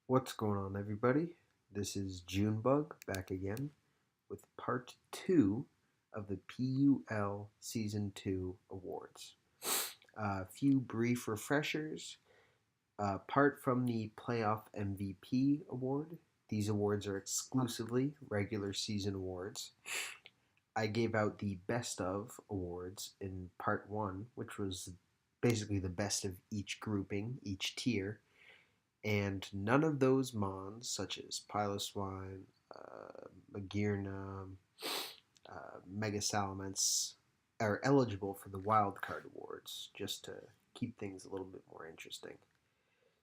What's going on, everybody? This is Junebug back again with part two of the PUL Season 2 awards. A few brief refreshers. Apart from the Playoff MVP award, these awards are exclusively regular season awards. I gave out the Best of awards in part one, which was basically the best of each grouping, each tier, and none of those mons, such as Piloswine, Magirna, Mega Salamence, are eligible for the Wild Card Awards, just to keep things a little bit more interesting.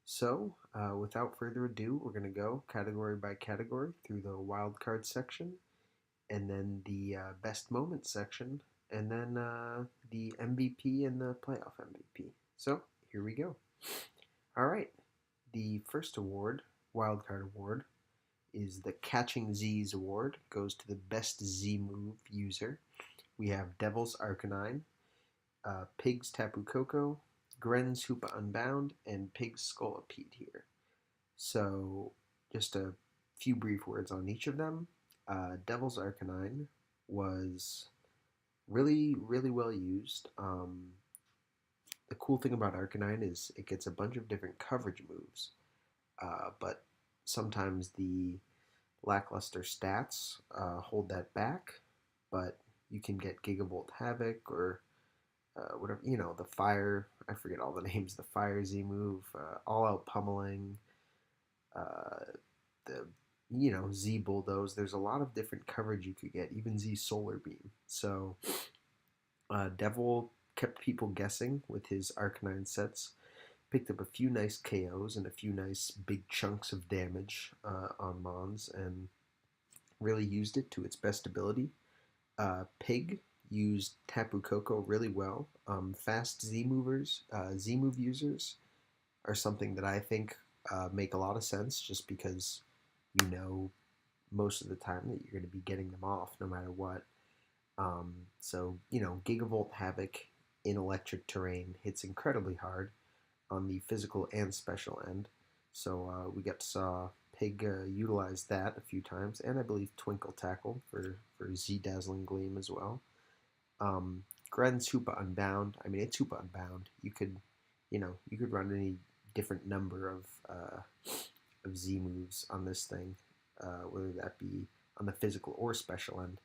So, without further ado, we're going to go category by category through the Wild Card section, and then the Best Moment section, and then the MVP and the Playoff MVP. So, here we go. All right. The first award, Wildcard Award, is the Catching Z's Award. It goes to the best Z move user. We have Devil's Arcanine, Pig's Tapu Koko, Gren's Hoopa Unbound, and Pig's Scolipede here. So, just a few brief words on each of them. Devil's Arcanine was really, really well used. The cool thing about Arcanine is it gets a bunch of different coverage moves, but sometimes the lackluster stats hold that back. But you can get Gigavolt Havoc or whatever, the fire. I forget all the names. The fire Z move, all out pummeling, uh, the Z bulldoze. There's a lot of different coverage you could get, even Z solar beam. So Devil kept people guessing with his Arcanine sets. Picked up a few nice KOs and a few nice big chunks of damage on Mons, and really used it to its best ability. Pig used Tapu Koko really well. Fast Z movers, Z move users are something that I think make a lot of sense, just because you know most of the time that you're going to be getting them off no matter what. Gigavolt Havoc in electric terrain hits incredibly hard on the physical and special end. So we got to saw Pig utilize that a few times, and I believe Twinkle Tackle for Z Dazzling Gleam as well. Um, Gren's Hoopa Unbound. I mean, it's Hoopa Unbound. You could run any different number of Z moves on this thing, whether that be on the physical or special end,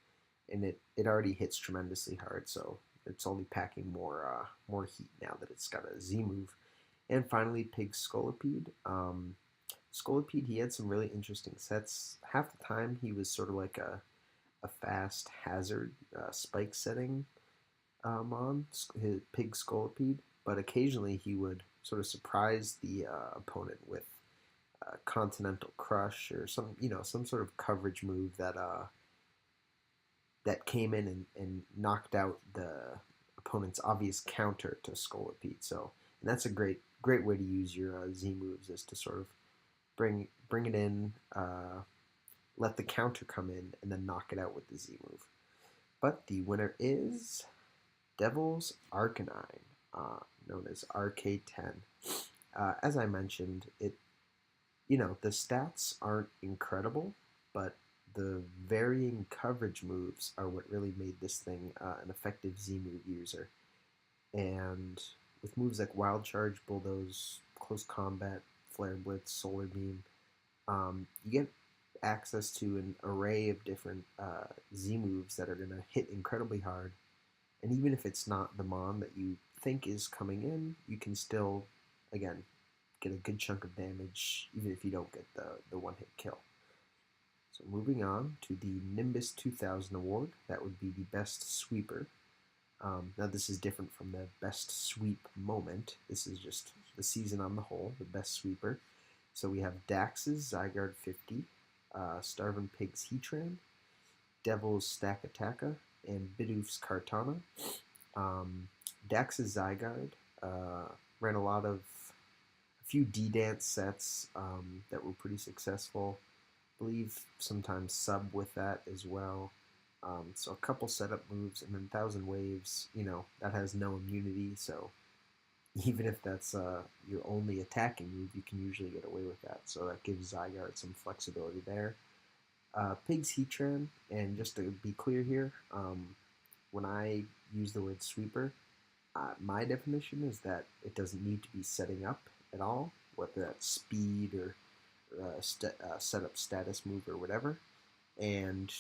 and it already hits tremendously hard. So it's only packing more heat now that it's got a Z move. And finally, Pig Scolipede. Scolipede, he had some really interesting sets. Half the time, he was sort of like a fast hazard spike setting on his Pig Scolipede, but occasionally he would sort of surprise the opponent with Continental Crush or some sort of coverage move that came in and knocked out the opponent's obvious counter to Scolipede. So, and that's a great way to use your Z moves, is to sort of bring it in, let the counter come in, and then knock it out with the Z move. But the winner is Devil's Arcanine, known as RK10. As I mentioned, the stats aren't incredible, but the varying coverage moves are what really made this thing an effective Z move user. And with moves like Wild Charge, Bulldoze, Close Combat, Flare Blitz, Solar Beam, you get access to an array of different Z moves that are going to hit incredibly hard. And even if it's not the Mon that you think is coming in, you can still, again, get a good chunk of damage, even if you don't get the one-hit kill. So moving on to the Nimbus 2000 award, that would be the best sweeper. Now this is different from the best sweep moment. This is just the season on the whole, the best sweeper. So we have Dax's Zygarde 50, Starvin Pig's Heatran, Devil's Stack Attacka, and Bidoof's Kartana. Dax's Zygarde ran a few D-Dance sets that were pretty successful. I believe sometimes sub with that as well. So a couple setup moves, and then 1,000 Waves, that has no immunity, so even if that's your only attacking move, you can usually get away with that. So that gives Zygarde some flexibility there. Pig's Heatran, and just to be clear here, when I use the word sweeper, my definition is that it doesn't need to be setting up at all, whether that's speed or setup status move or whatever. And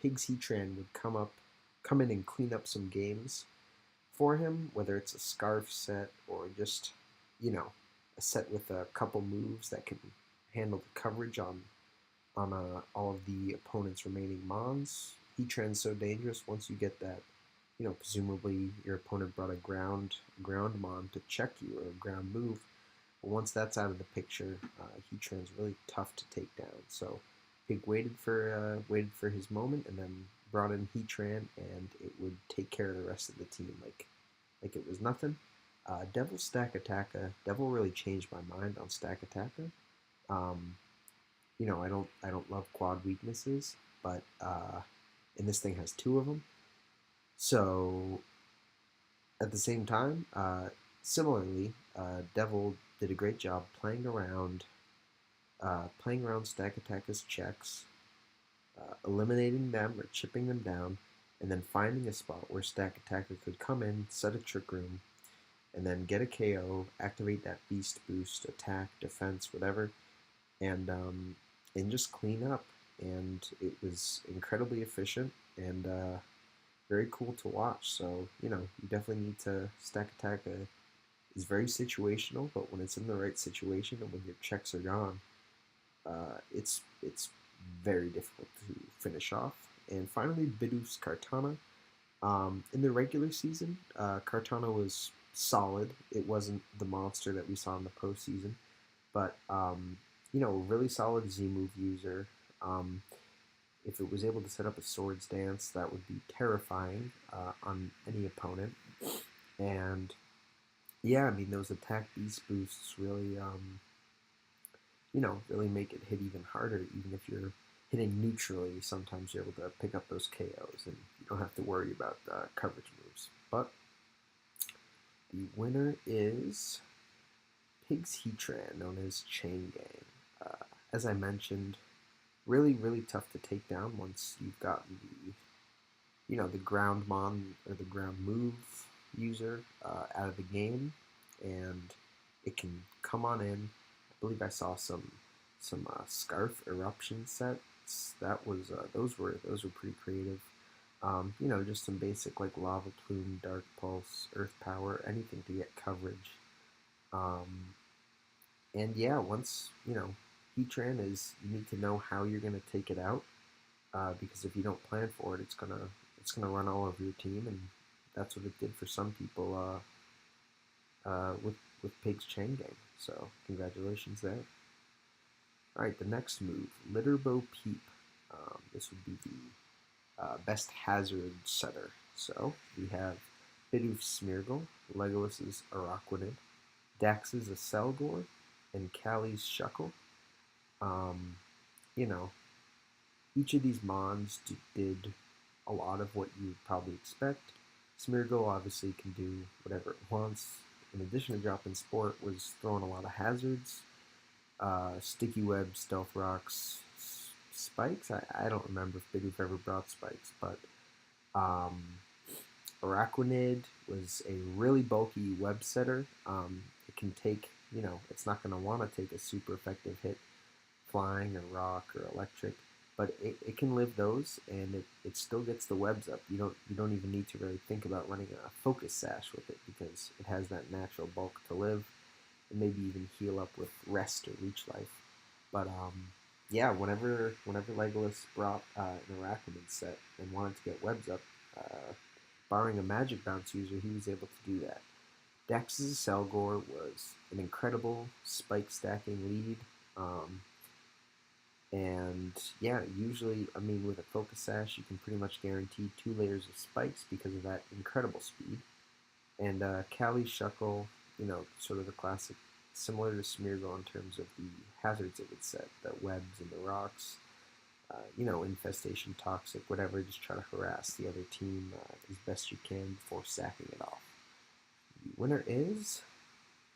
Pig's Heatran would come in and clean up some games for him, whether it's a scarf set or just, a set with a couple moves that can handle the coverage on all of the opponent's remaining mons. Heatran's so dangerous once you get that. Presumably your opponent brought a ground mon to check you or a ground move. But once that's out of the picture, Heatran's really tough to take down. So Pig waited for his moment and then brought in Heatran, and it would take care of the rest of the team like it was nothing. Devil Stack Attacka. Devil really changed my mind on Stack Attacka. Um, I don't love quad weaknesses, but and this thing has two of them. So at the same time, similarly, Devil did a great job playing around Stack Attacker's checks, eliminating them or chipping them down, and then finding a spot where Stack Attacker could come in, set a Trick Room, and then get a KO, activate that Beast Boost, attack, defense, whatever, and just clean up. And it was incredibly efficient and very cool to watch. So you definitely need to Stack Attack. Is very situational, but when it's in the right situation and when your checks are gone, it's very difficult to finish off. And finally, Bidoof's Kartana. In the regular season, Kartana was solid. It wasn't the monster that we saw in the postseason, but really solid Z move user. If it was able to set up a Swords Dance, that would be terrifying on any opponent. And yeah, I mean those attack beast boosts really make it hit even harder. Even if you're hitting neutrally, sometimes you're able to pick up those KOs, and you don't have to worry about coverage moves. But the winner is Pig's Heatran, known as Chain Gang. As I mentioned, really, really tough to take down once you've gotten the ground mon or the ground move user out of the game, and it can come on in. I believe I saw some scarf eruption sets. Those were pretty creative. Just some basic like lava plume, dark pulse, earth power, anything to get coverage. And yeah, once Heatran is, you need to know how you're gonna take it out, because if you don't plan for it, it's gonna run all over your team, and that's what it did for some people with Pig's Chain Gang. So congratulations there. All right, the next move, Litterbow Peep. This would be the best hazard setter. So we have Bidoof's Smeargle, Legolas's Araquanid, Dax's Acelgor, and Callie's Shuckle. Um, you know, each of these mons did a lot of what you'd probably expect. Smeargle obviously can do whatever it wants. In addition to dropping Sport, was throwing a lot of hazards. Sticky Web, Stealth Rocks, Spikes. I don't remember if Bidoof ever brought Spikes, but um, Araquanid was a really bulky web setter. It can take, it's not going to want to take a super effective hit flying or rock or electric, but it can live those, and it still gets the webs up. You don't even need to really think about running a focus sash with it because it has that natural bulk to live, and maybe even heal up with rest or leech life. But yeah, whenever Legolas brought an Araquanid set and wanted to get webs up, barring a Magic Bounce user, he was able to do that. Dax's Selgor was an incredible spike stacking lead. And yeah, usually, I mean, with a Focus Sash, you can pretty much guarantee 2 layers of spikes because of that incredible speed. And Callie Shuckle, sort of the classic, similar to Smeargle in terms of the hazards it would set, the webs and the rocks, infestation, toxic, whatever, just try to harass the other team as best you can before sacking it off. The winner is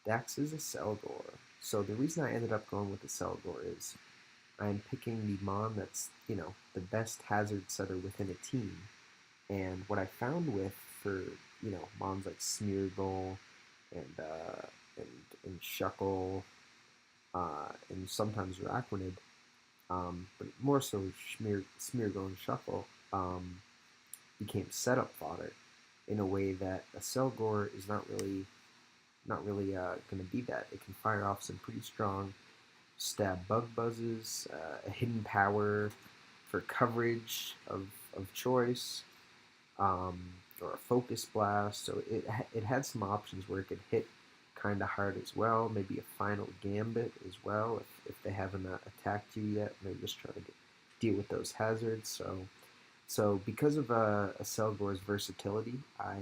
Dax's Acelgor. So the reason I ended up going with Acelgor is I'm picking the Mon that's, the best hazard setter within a team. And what I found with for, Mons like Smeargle and and Shuckle, and sometimes Araquanid, but more so Smeargle and Shuckle, became setup fodder in a way that a Selgor is not really going to be that. It can fire off some pretty strong stab bug buzzes, a hidden power for coverage of choice, um, or a focus blast. So it had some options where it could hit kind of hard as well. Maybe a final gambit as well if they haven't attacked you yet. They're just trying to deal with those hazards. So because of Selgor's versatility, I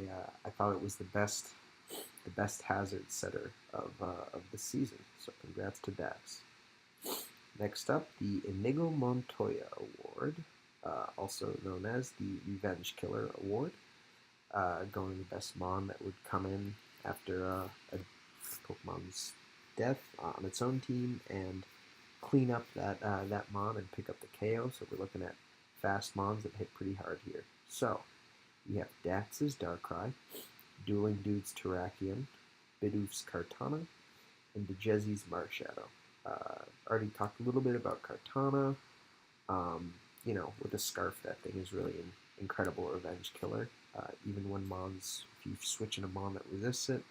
thought it was the best hazard setter of the season. So congrats to Dax. Next up, the Inigo Montoya Award, also known as the Revenge Killer Award, going the best Mon that would come in after a Pokemon's death on its own team and clean up that Mon and pick up the KO. So we're looking at fast Mons that hit pretty hard here. So we have Dax's Darkrai, Dueling Dude's Terrakion, Bidoof's Kartana, and Digezi's Marshadow. Already talked a little bit about Kartana. With a Scarf, that thing is really an incredible revenge killer. Even when if you switch in a Mon that resists it,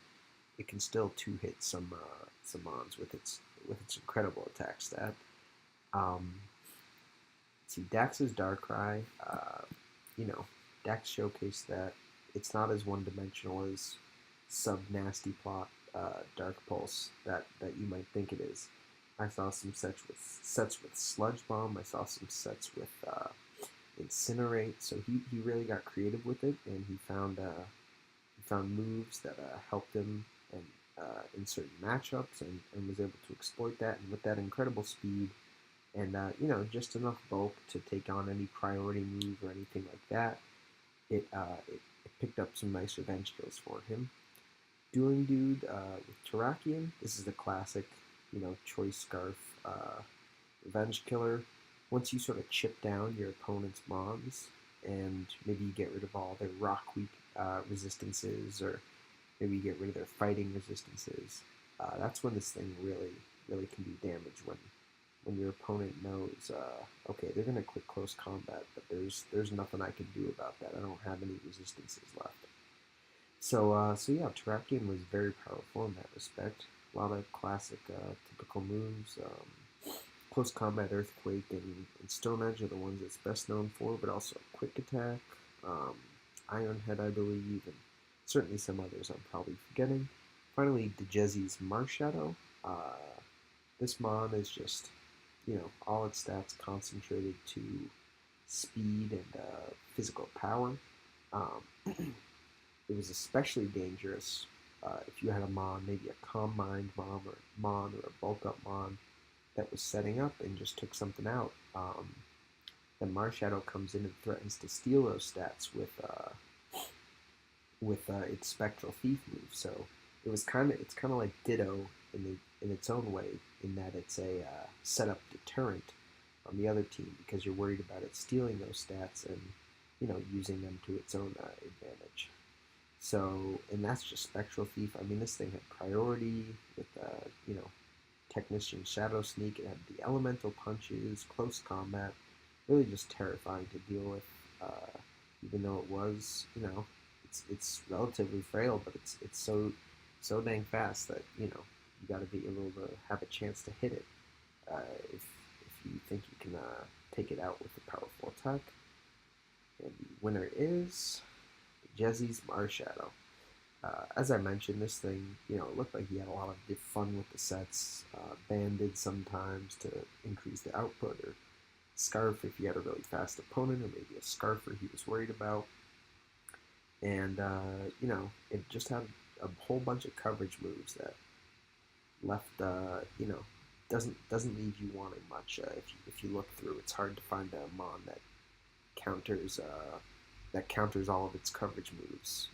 it can still two-hit some Mons with its incredible attack stat. See, Dax's Darkrai, Dax showcased that it's not as one-dimensional as sub-nasty plot Dark Pulse that you might think it is. I saw some sets with Sludge Bomb. I saw some sets with Incinerate. So he really got creative with it, and he found moves that helped him and in certain matchups, and was able to exploit that. And with that incredible speed and just enough bulk to take on any priority move or anything like that, it picked up some nice revenge kills for him. Dueling Dude with Terrakion. This is the classic, Choice Scarf revenge killer. Once you sort of chip down your opponent's Mons, and maybe you get rid of all their rock weak resistances, or maybe you get rid of their fighting resistances, that's when this thing really can do damage. When your opponent knows, okay, they're going to quit close combat, but there's nothing I can do about that. I don't have any resistances left. So yeah, Terrakion was very powerful in that respect. A lot of classic, typical moves. Close Combat, Earthquake, and Stone Edge are the ones it's best known for, but also Quick Attack, Iron Head, I believe, and certainly some others I'm probably forgetting. Finally, Digezi's Marshadow. This Mon is just, all its stats concentrated to speed and physical power. It was especially dangerous if you had a Mon, maybe a Calm Mind Mon or a Bulk Up Mon that was setting up and just took something out. Then Marshadow comes in and threatens to steal those stats with its Spectral Thief move. So it's kind of like Ditto in its own way, in that it's a setup deterrent on the other team because you're worried about it stealing those stats and using them to its own advantage. So, and that's just Spectral Thief. I mean, this thing had priority with Technician Shadow Sneak. It had the Elemental Punches, Close Combat. Really just terrifying to deal with. Even though it was, it's relatively frail, but it's so dang fast that you got to be able to have a chance to hit it if you think you can take it out with a powerful attack. And the winner is Digezi's Marshadow. As I mentioned, this thing, it looked like he had a lot of fun with the sets, banded sometimes to increase the output, or Scarf if he had a really fast opponent, or maybe a Scarfer he was worried about. And, it just had a whole bunch of coverage moves that left, doesn't leave you wanting much. If you look through, it's hard to find a Mon that counters all of its coverage moves.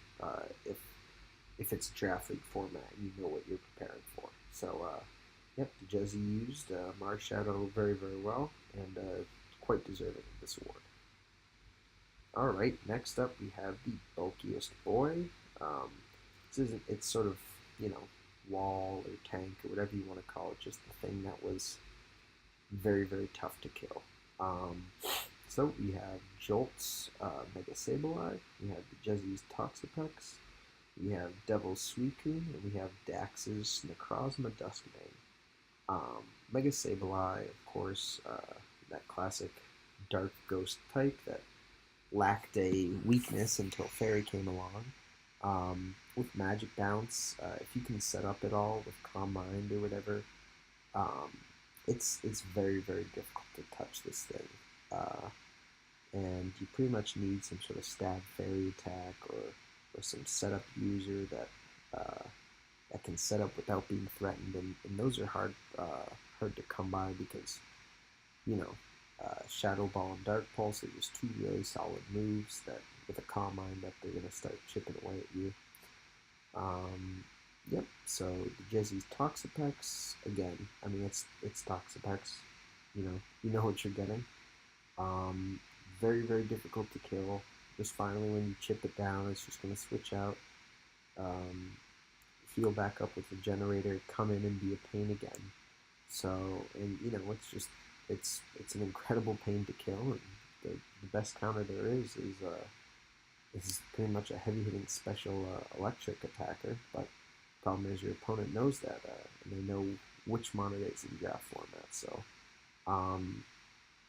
if it's draft league format, you know what you're preparing for. So, yep, the Jezzy used Marshadow very, very well, and quite deserving of this award. All right, next up we have the bulkiest boy. Um, this isn't, it's sort of, you know, wall or tank or whatever you want to call it, just the thing that was very, very tough to kill. Um, so we have Jolt's Mega Sableye, we have the Jezzy's Toxapex, we have Devil's Suicune, and we have Dax's Necrozma Duskmane. Mega Sableye, of course, that classic dark ghost type that lacked a weakness until Fairy came along. With Magic Bounce, if you can set up at all with Calm Mind or whatever, um, it's very, very difficult to touch this thing. And you pretty much need some sort of stab fairy attack or some setup user that can set up without being threatened, and those are hard to come by because you know Shadow Ball and Dark Pulse are just two really solid moves that with a Calm Mind up they're gonna start chipping away at you. Um, yep. So the Jezzy's Toxapex again. I mean it's Toxapex. You know what you're getting. Um, very, very difficult to kill. Just finally, when you chip it down, it's just going to switch out, um, heal back up with the generator, come in and be a pain again. So, and it's just, it's an incredible pain to kill, and the best counter there is pretty much a heavy hitting special electric attacker. But the problem is your opponent knows that, and they know which mon it is in draft format. So, um,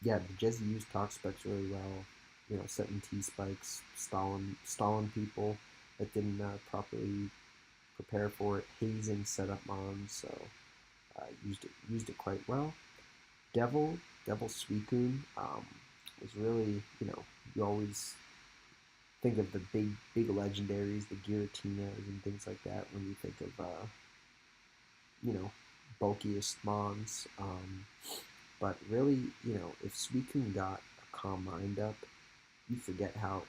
yeah, the Jezzy used talk specs really well. Setting T spikes, stalling people that didn't properly prepare for it, hazing setup mons. So used it quite well. Devil Suicune was really you always think of the big legendaries, the Giratinas and things like that when you think of you know bulkiest mons. But really, if Suicune got a Calm Mind up, you forget how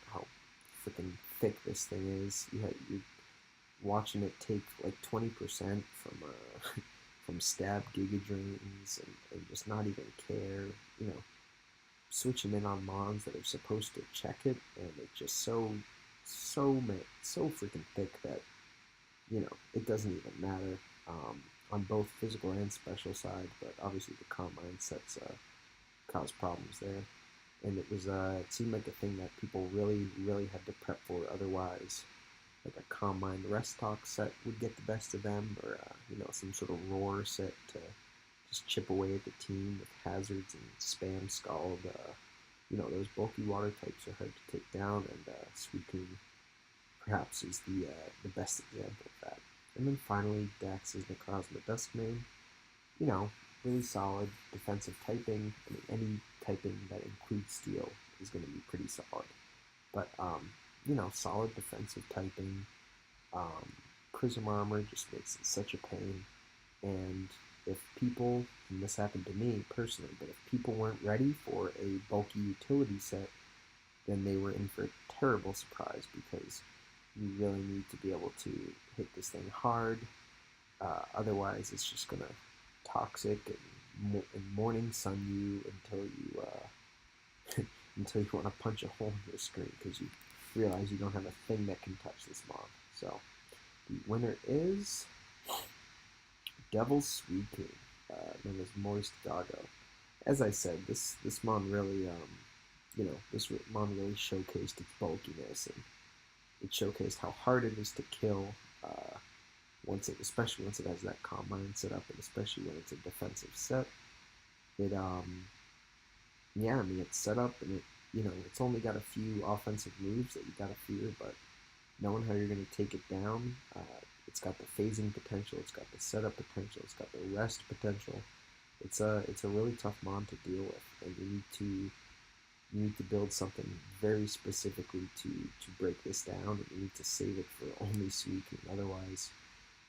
freaking thick this thing is. You're watching it take like 20% from from stab Giga Drains and just not even care. Switching in on mons that are supposed to check it, and it's just so freaking thick that it doesn't even matter on both physical and special side. But obviously the Calm Mind sets cause problems there, and it seemed like a thing that people really really had to prep for. Otherwise, like a Calm Mind Rest Talk set would get the best of them, or some sort of Roar set to just chip away at the team with hazards and spam Scald. Those bulky water types are hard to take down, and Suicune perhaps is the best example of that. And then finally, Dax's Necrozma Duskmane. Really solid defensive typing. I mean, any typing that includes steel is going to be pretty solid. But solid defensive typing. Prism armor just makes it such a pain. And if people, and this happened to me personally, but if people weren't ready for a bulky utility set, then they were in for a terrible surprise because you really need to be able to hit this thing hard. Otherwise, it's just gonna toxic and morning sun you until you until you want to punch a hole in your screen because you realize you don't have a thing that can touch this mon. So the winner is Devil's Suicune, known as Moist Gago. As I said, this mon really this mon really showcased its bulkiness, and it showcased how hard it is to kill. Especially once it has that Calm Mind set up, and especially when it's a defensive set. It yeah, I mean it's set up, and it's only got a few offensive moves that you gotta fear, but knowing how you're gonna take it down, it's got the phasing potential, it's got the setup potential, it's got the rest potential. It's a really tough mon to deal with, and you need to build something very specifically to break this down, and you need to save it for only Suicune. Otherwise,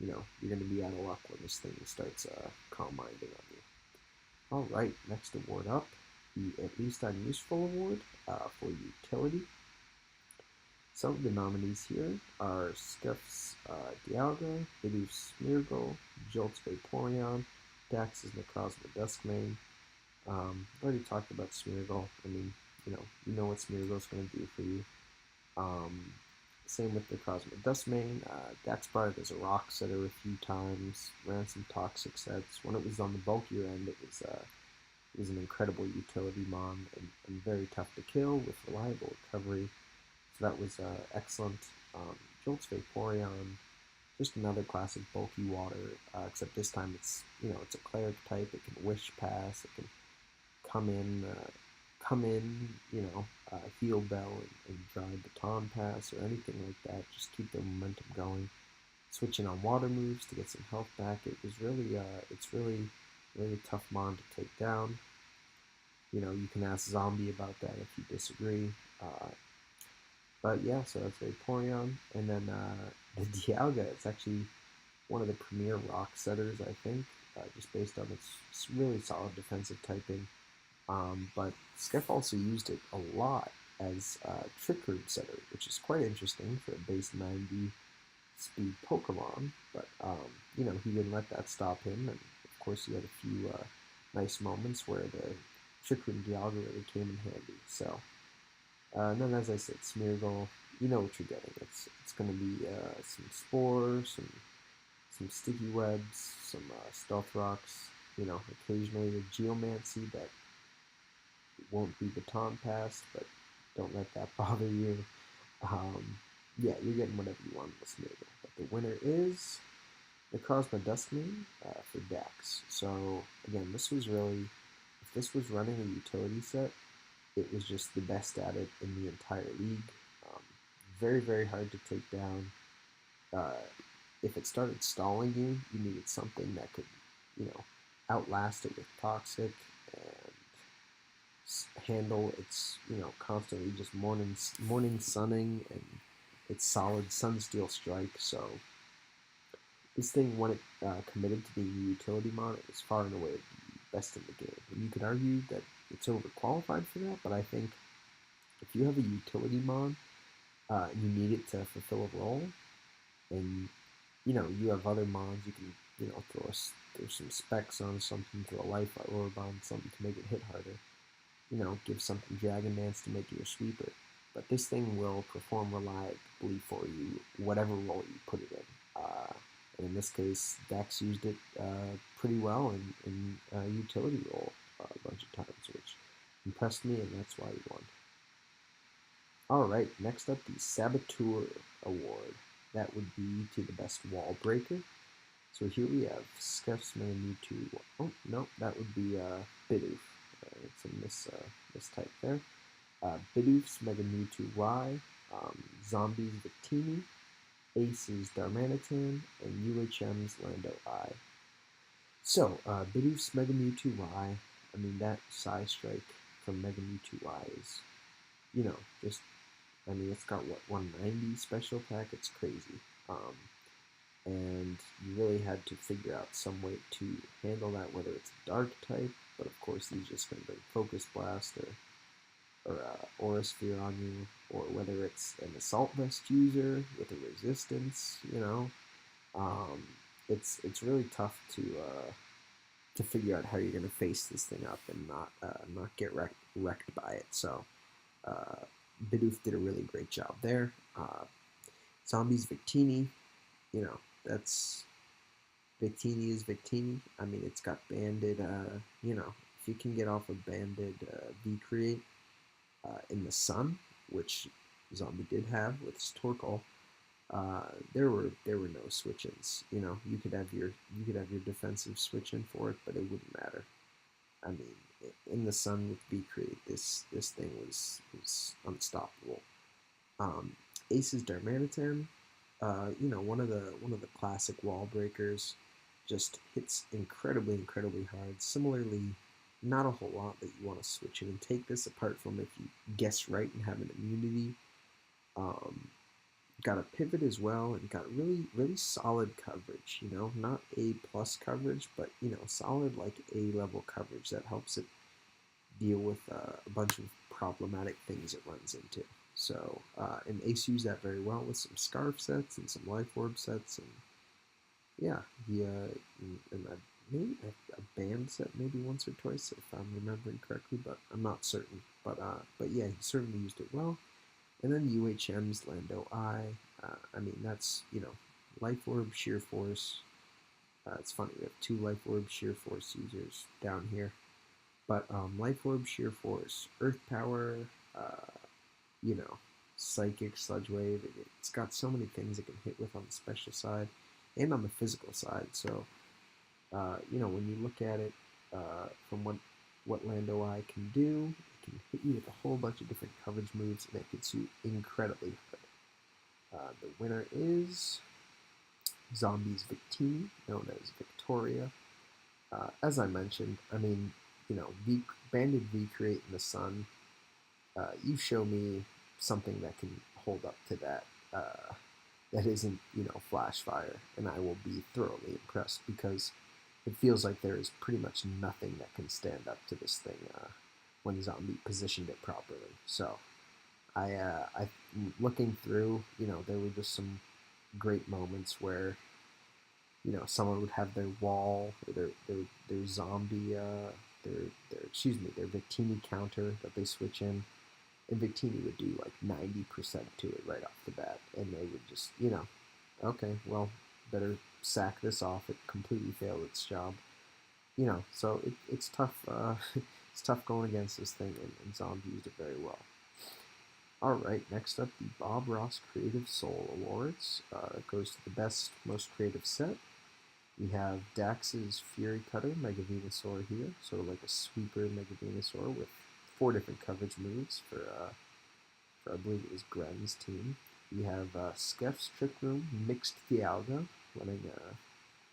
you're going to be out of luck when this thing starts Calm Minding on you. All right, next award up, the At Least I'm Useful award for utility. Some of the nominees here are Scuff's Dialga, Bidoof's Smeargle, Jolt's Vaporeon, Dax's Necrozma Duskmane. I already talked about Smeargle. I mean, you know what Smeargle's going to do for you. Um, Same with the Cosmic Dustmane. Dax brought it as a rock setter a few times, ran some toxic sets. When it was on the bulkier end, it was an incredible utility mon and very tough to kill with reliable recovery. So that was excellent. Jolt's Vaporeon, just another classic bulky water, except this time it's a cleric type. It can wish pass. It can come in, heal bell and dry baton pass or anything like that. Just keep their momentum going. Switching on water moves to get some health back. It's really a tough mon to take down. You can ask Zombie about that if you disagree. Uh, but yeah, so that's Vaporeon, and then the Dialga. It's actually one of the premier rock setters, I think, just based on its really solid defensive typing. But Skiff also used it a lot as a Trick Room setter, which is quite interesting for a base 90 speed Pokemon. But he didn't let that stop him, and of course he had a few nice moments where the Trick Room Dialga really came in handy. So, and then as I said, Smeargle, you know what you're getting. It's going to be some spores, some sticky webs, some stealth rocks. Occasionally a geomancy that won't be baton passed, but don't let that bother you. Um, yeah, you're getting whatever you want in this Smeargle. But the winner is the Cosmo Duskmane for Dax. So again, if this was running a utility set, it was just the best at it in the entire league. Um, Very, very hard to take down. Uh, if it started stalling you, you needed something that could, you know, outlast it with toxic and handle its constantly just morning sunning and its solid sunsteel strike. So this thing, when it committed to being a utility mon, it was far and away the best in the game. And you could argue that it's overqualified for that, but I think if you have a utility mon, you need it to fulfill a role, and you have other mons. You can throw some specs on something, throw a life orb on something to make it hit harder. Give something Dragon Dance to make you a sweeper. But this thing will perform reliably for you, whatever role you put it in. And in this case, Dax used it pretty well in a utility role a bunch of times, which impressed me, and that's why he won. Alright, next up, the Saboteur Award. That would be to the best wall breaker. So here we have Scuff's Mega Mewtwo. Oh, no, that would be Bidoof. It's a mistype there. Bidoof's Mega Mewtwo Y, Zombie's Victini, Ace's Darmanitan, and UHM's Lando I. So, Bidoof's Mega Mewtwo Y, I mean, that Psy Strike from Mega Mewtwo Y is, just, I mean, it's got, what, 190 special attack? It's crazy. And you really had to figure out some way to handle that, whether it's a dark type, but of course he's just going to bring Focus Blast or Aura Sphere on you, or whether it's an Assault Vest user with a resistance. It's really tough to figure out how you're going to face this thing up and not get wrecked by it. So Bidoof did a really great job there. Zombies Victini, that's Victini is Victini. I mean, it's got banded. If you can get off a banded V create in the sun, which Zombie did have with his Torkoal, there were no switch-ins. You could have your defensive switch-in for it, but it wouldn't matter. I mean, in the sun with V create, this thing was unstoppable. Ace's Darmanitan, one of the classic wall breakers, just hits incredibly hard. Similarly, not a whole lot that you want to switch in and take this, apart from if you guess right and have an immunity. Got a pivot as well, and got really solid coverage. Not A plus coverage, but solid like A level coverage that helps it deal with a bunch of problematic things it runs into. So, and Ace used that very well with some Scarf sets and some Life Orb sets, and yeah, he and maybe a band set maybe once or twice if I'm remembering correctly, but I'm not certain. But yeah, he certainly used it well. And then UHM's Lando I. I mean, that's Life Orb, Sheer Force. It's funny we have two Life Orb, Sheer Force users down here. But Life Orb, Sheer Force, Earth Power, uh, you know, Psychic, Sludge Wave. It's got so many things it can hit with on the special side and on the physical side. So, when you look at it from what Lando Eye can do, it can hit you with a whole bunch of different coverage moves, and it hits you incredibly hard. The winner is Zombies Victini, known as Victoria. As I mentioned, I mean, Banded V Create in the Sun. You show me something that can hold up to that. That isn't, flash fire, and I will be thoroughly impressed because it feels like there is pretty much nothing that can stand up to this thing when Zombie positioned it properly. So I looking through, there were just some great moments where someone would have their wall or their zombie their Victini counter that they switch in, and Victini would do like 90% to it right off the bat, and they would just okay, well, better sack this off. It completely failed its job. So it's tough. It's tough going against this thing, and Zombie used it very well. All right, next up, the Bob Ross Creative Soul Awards. It goes to the best, most creative set. We have Dax's Fury Cutter Mega Venusaur here, sort of like a sweeper Mega Venusaur with 4 different coverage moves for I believe it was Gren's team. We have Skeff's Trick Room Mixed Dialga running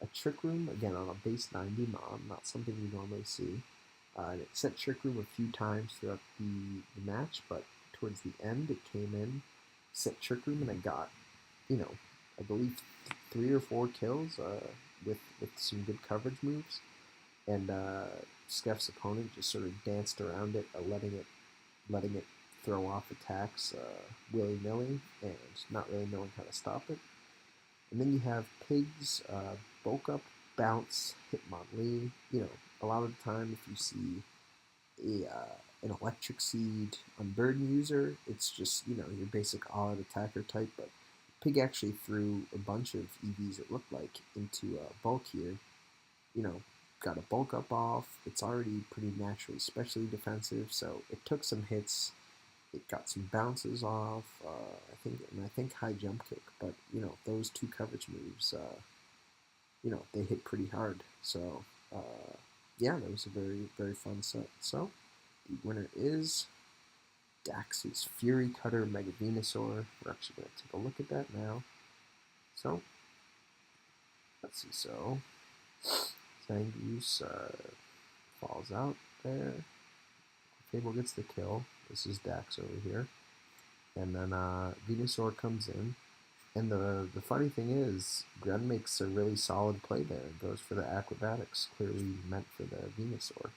a Trick Room, again on a base 90 Mon, not something you normally see. And it set Trick Room a few times throughout the match, but towards the end it came in, set Trick Room, and it got, I believe 3 or 4 kills with some good coverage moves. And Skeff's opponent just sort of danced around it, letting it throw off attacks willy nilly, and not really knowing how to stop it. And then you have Pig's Bulk Up, Bounce, Hitmonlee. A lot of the time if you see an Electric Seed Unburden user, it's just, your basic all-out attacker type, but Pig actually threw a bunch of EVs, it looked like, into Bulk here. Got a Bulk Up off. It's already pretty naturally specially defensive, so it took some hits. It got some bounces off, I think high jump kick, but those 2 coverage moves, they hit pretty hard. So yeah, that was a very, very fun set. So the winner is Dax's Fury Cutter Mega Venusaur. We're actually going to take a look at that now. So let's see. So Zangoose falls out there. Fable gets the kill. This is Dax over here. And then Venusaur comes in. And the funny thing is, Gren makes a really solid play there and goes for the acrobatics, clearly meant for the Venusaur.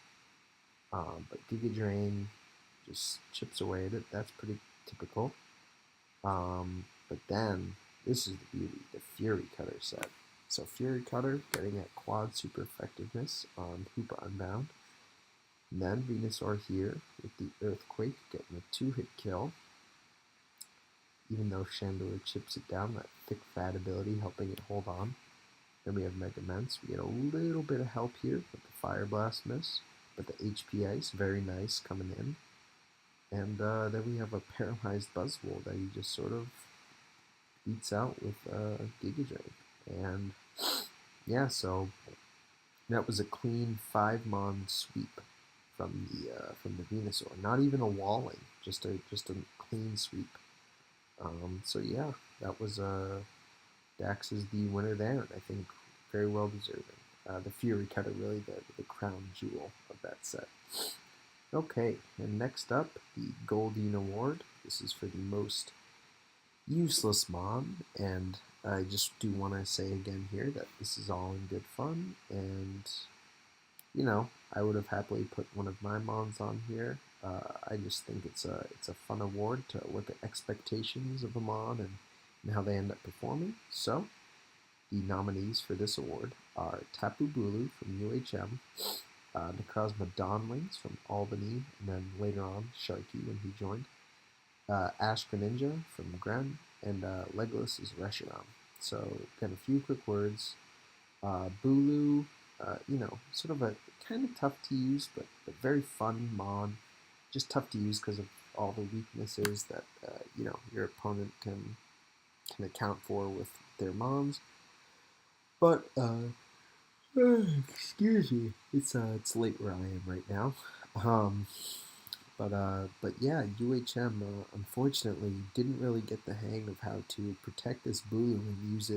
But Giga Drain just chips away at it. That's pretty typical. But then, this is the beauty, the Fury Cutter set. So Fury Cutter getting at quad super effectiveness on Hoopa Unbound. And then Venusaur here with the Earthquake getting a 2-hit kill. Even though Chandelure chips it down, that thick fat ability helping it hold on. Then we have Mega Immense. We get a little bit of help here with the Fire Blast miss, but the HP Ice, very nice coming in. And then we have a Paralyzed Buzzwole that he just sort of beats out with Giga Drain. And yeah, so that was a clean 5-mon sweep from the Venusaur. Not even a walling, just a clean sweep. So yeah, that was Dax is the winner there, and I think very well deserving. The Fury Cutter really the crown jewel of that set. Okay, and next up, the Goldine Award. This is for the most useless Mon, and I just do want to say again here that this is all in good fun, and I would have happily put one of my Mons on here. I just think it's a fun award to look at expectations of a mon and how they end up performing. So the nominees for this award are Tapu Bulu from UHM, Necrozma Dawnwings from Albany, and then later on Sharky when he joined, Ash Greninja from Gren, and Legolas is Reshiram. So again, a few quick words. Bulu, sort of a kind of tough to use, but very fun mon. Just tough to use because of all the weaknesses that your opponent can account for with their mons. But excuse me, it's late where I am right now. Um, but yeah, UHM unfortunately didn't really get the hang of how to protect this Bulu and use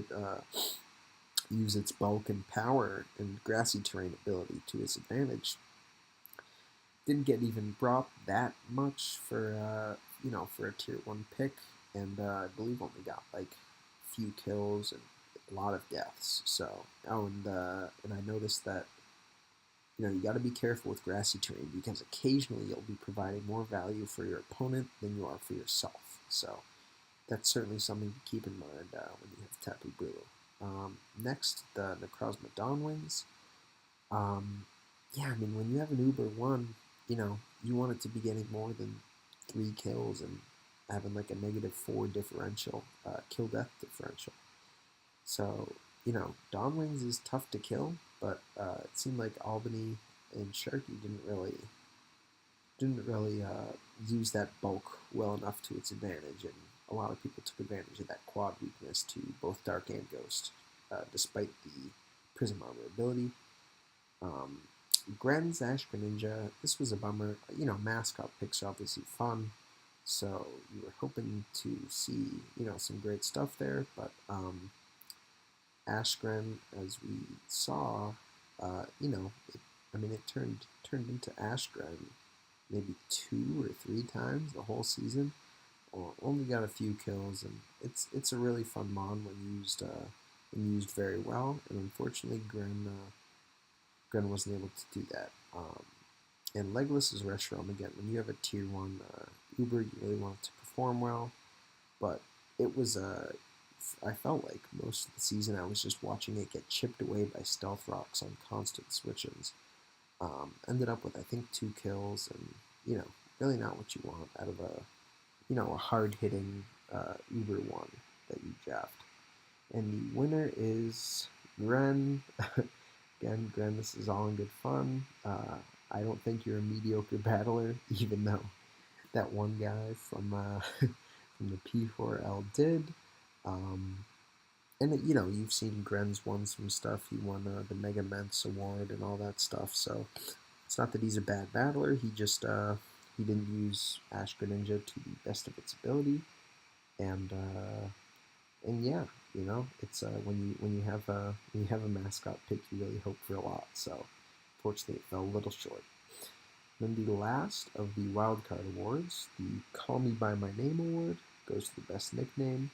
its bulk and power and grassy terrain ability to its advantage. Didn't get even brought that much for for a tier 1 pick, and I believe only got like a few kills and a lot of deaths. So and I noticed that you got to be careful with grassy terrain because occasionally you'll be providing more value for your opponent than you are for yourself. So that's certainly something to keep in mind when you have Tapu Bulu. Next, the Necrozma Dawnwings. Yeah, I mean, when you have an Uber 1, you want it to be getting more than 3 kills and having like a -4 differential, kill-death differential. So, Dawnwings is tough to kill, but it seemed like Albany and Sharky didn't really use that bulk well enough to its advantage, and a lot of people took advantage of that quad weakness to both Dark and Ghost, despite the Prism Armor ability. Um, Gren's Ash Greninja, this was a bummer. Mascot picks are obviously fun, so you were hoping to see, some great stuff there, but Ashgren, as we saw, it turned into Ashgren maybe 2 or 3 times the whole season. Only got a few kills, and it's a really fun mon when used very well. And unfortunately, Gren wasn't able to do that. And Legolas is Reshiram again. When you have a tier 1 Uber, you really want it to perform well, but it was I felt like most of the season I was just watching it get chipped away by stealth rocks on constant switch-ins. Ended up with I think 2 kills, and really not what you want out of a hard-hitting Uber 1 that you draft. And the winner is Gren. Again, Gren, this is all in good fun. I don't think you're a mediocre battler, even though that one guy from from the P4L did. And you've seen Gren's won some stuff. He won the Mega Ments Award and all that stuff. So it's not that he's a bad battler. He just he didn't use Ash Greninja to the best of its ability. And yeah, it's when you have a mascot pick, you really hope for a lot. So fortunately, it fell a little short. Then the last of the wildcard awards, the Call Me By My Name award, goes to the best nickname.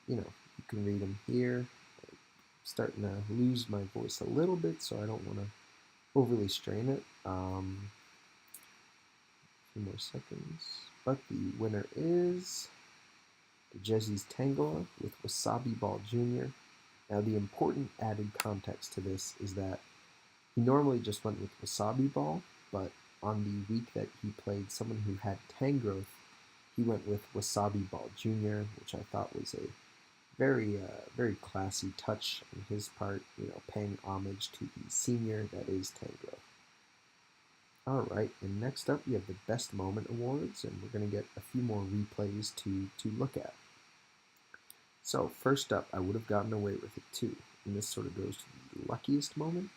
You can read them here. I'm starting to lose my voice a little bit, so I don't want to overly strain it. A few more seconds. But the winner is the Jezzy's Tangela with Wasabi Ball Jr. Now, the important added context to this is that he normally just went with Wasabi Ball, but on the week that he played someone who had Tangrowth, he went with Wasabi Ball Jr., which I thought was a very classy touch on his part, paying homage to the senior that is Tangrowth. Alright, and next up we have the Best Moment Awards, and we're going to get a few more replays to look at. So, first up, I would have gotten away with it too, and this sort of goes to the luckiest moment.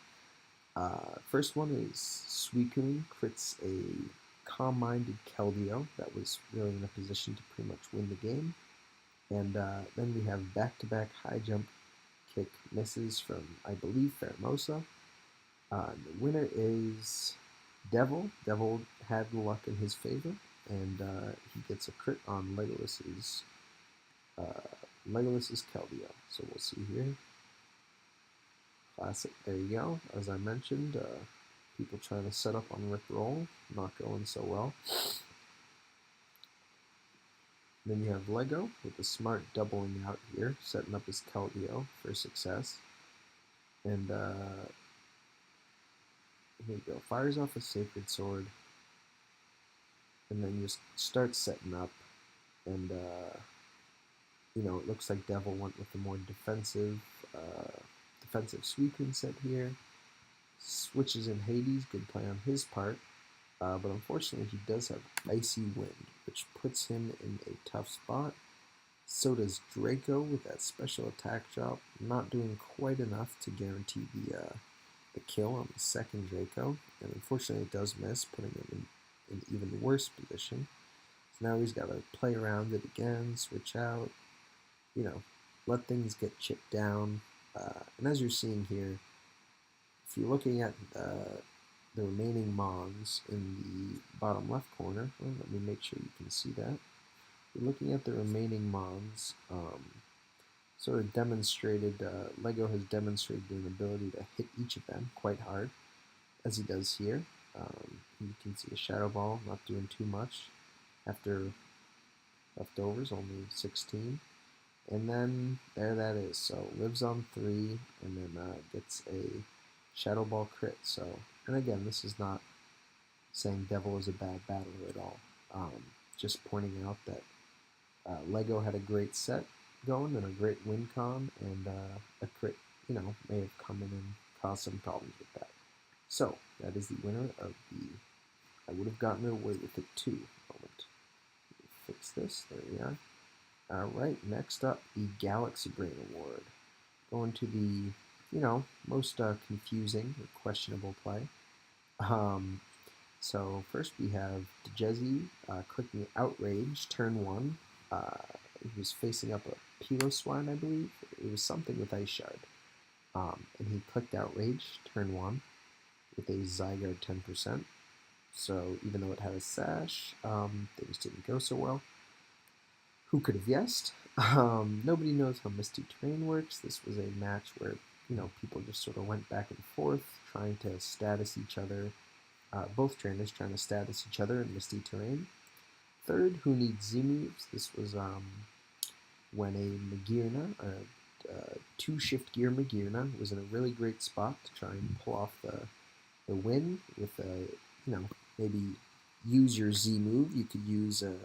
First one is Suicune crits a calm-minded Keldeo that was really in a position to pretty much win the game. And then we have back-to-back high jump kick misses from, I believe, Pheromosa. The winner is Devil. Devil had luck in his favor, and he gets a crit on Legolas's Keldeo. So we'll see here. Classic. There you go. As I mentioned, People trying to set up on Rick Roll, not going so well. Then you have Lego with a smart doubling out here, setting up his Keldeo for success. And here you go, fires off a Sacred Sword, and then just starts setting up. And it looks like Devil went with a more defensive sweeping set here. Switches in Hades, good play on his part. But unfortunately, he does have Icy Wind, which puts him in a tough spot. So does Draco with that special attack drop, not doing quite enough to guarantee the kill on the second Draco. And unfortunately, it does miss, putting him in an even worse position. So now he's got to play around it again, switch out, let things get chipped down. And as you're seeing here, if you're looking at the remaining Mons in the bottom left corner, well, let me make sure you can see that. If you're looking at the remaining Mons, sort of demonstrated, Lego has demonstrated an ability to hit each of them quite hard, as he does here. You can see a Shadow Ball not doing too much after leftovers, only 16. And then there that is. So lives on 3 and then gets a Shadow Ball crit. So, and again, this is not saying Devil is a bad battler at all. Just pointing out that Lego had a great set going and a great win con, and a crit, may have come in and caused some problems with that. So that is the winner of the I would have gotten away with it too moment. Fix this. There we are. Alright, next up, the Galaxy Brain Award. Going to the, most confusing or questionable play. So first we have Dejezi clicking Outrage, turn 1. He was facing up a Piloswine, I believe. It was something with Ice Shard. And he clicked Outrage, turn 1, with a Zygarde 10%. So even though it had a Sash, things didn't go so well. Who could have guessed? Nobody knows how Misty Terrain works. This was a match where, people just sort of went back and forth, trying to status each other. Both trainers trying to status each other in Misty Terrain. Third, who needs Z moves? This was when a Magearna, a 2-shift gear Magearna, was in a really great spot to try and pull off the win with a, maybe use your Z move. You could use a